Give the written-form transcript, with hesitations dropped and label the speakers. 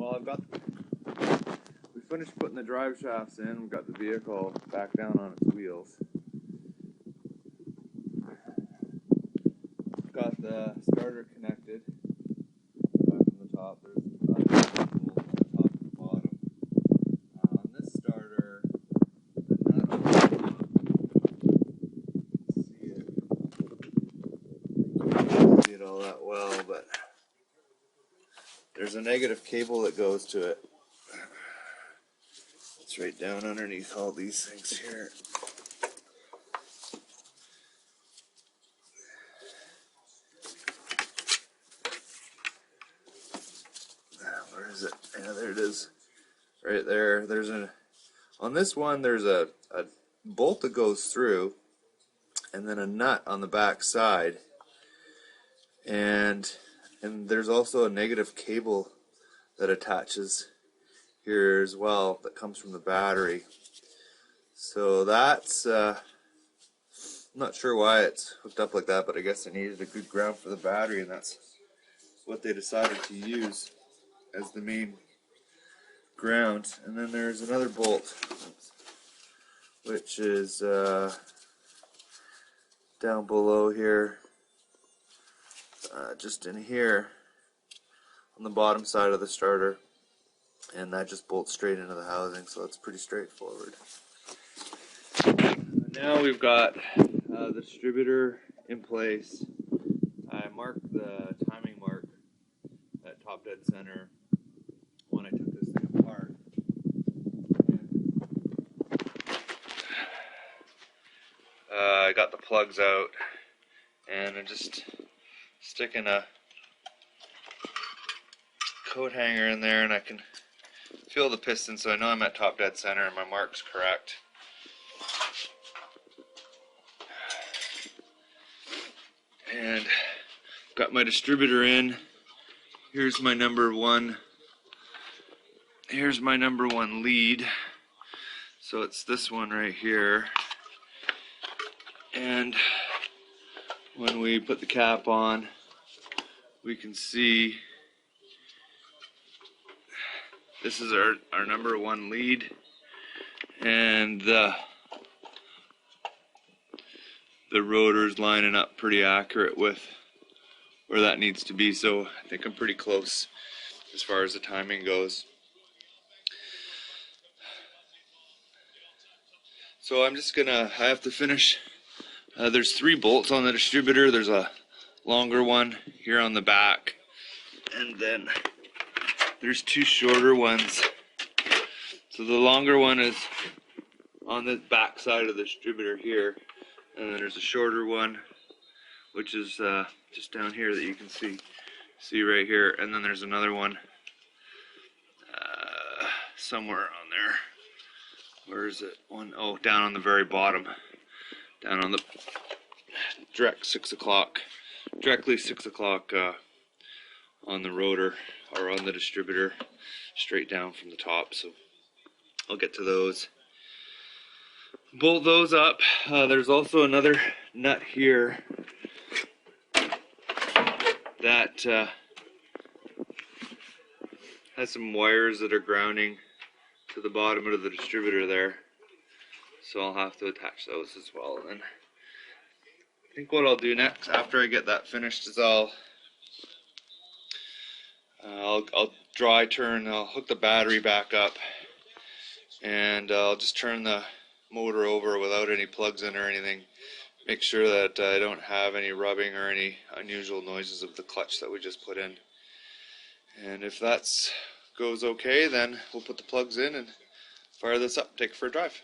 Speaker 1: Well, we finished putting the drive shafts in. We've got the vehicle back down on its wheels. Got the starter connected back from the top. There's bolts from the top to the bottom. On this starter, the nut, see it all that well, but there's a negative cable that goes to it. It's right down underneath all these things here. Where is it? Yeah, there it is. Right there. On this one, there's a bolt that goes through, and then a nut on the back side. And there's also a negative cable that attaches here as well that comes from the battery. So that's I'm not sure why it's hooked up like that, but I guess they needed a good ground for the battery, and that's what they decided to use as the main ground. And then there's another bolt, which is down below here, just in here on the bottom side of the starter, and that just bolts straight into the housing, so it's pretty straightforward. Now we've got the distributor in place. I marked the timing mark at top dead center when I took this thing apart. I got the plugs out, and I'm just sticking a coat hanger in there, and I can feel the piston, so I know I'm at top dead center and my mark's correct. And got my distributor in. Here's my number one lead. So it's this one right here. And when we put the cap on, we can see this is our number one lead, and the rotor's lining up pretty accurate with where that needs to be, so I think I'm pretty close as far as the timing goes. So I'm just I have to finish. There's 3 bolts on the distributor. There's a longer one here on the back, and then there's 2 shorter ones. So the longer one is on the back side of the distributor here, and then there's a shorter one, which is just down here that you can see right here, and then there's another one somewhere on there. Where is it? Oh, down on the very bottom, down on the directly 6 o'clock on the rotor, or on the distributor, straight down from the top. So I'll get to those, bolt those up. There's also another nut here that has some wires that are grounding to the bottom of the distributor there, so I'll have to attach those as well. And then I think what I'll do next, after I get that finished, is I'll dry turn, I'll hook the battery back up, and I'll just turn the motor over without any plugs in or anything. Make sure that I don't have any rubbing or any unusual noises of the clutch that we just put in. And if that goes okay, then we'll put the plugs in and fire this up, take it for a drive.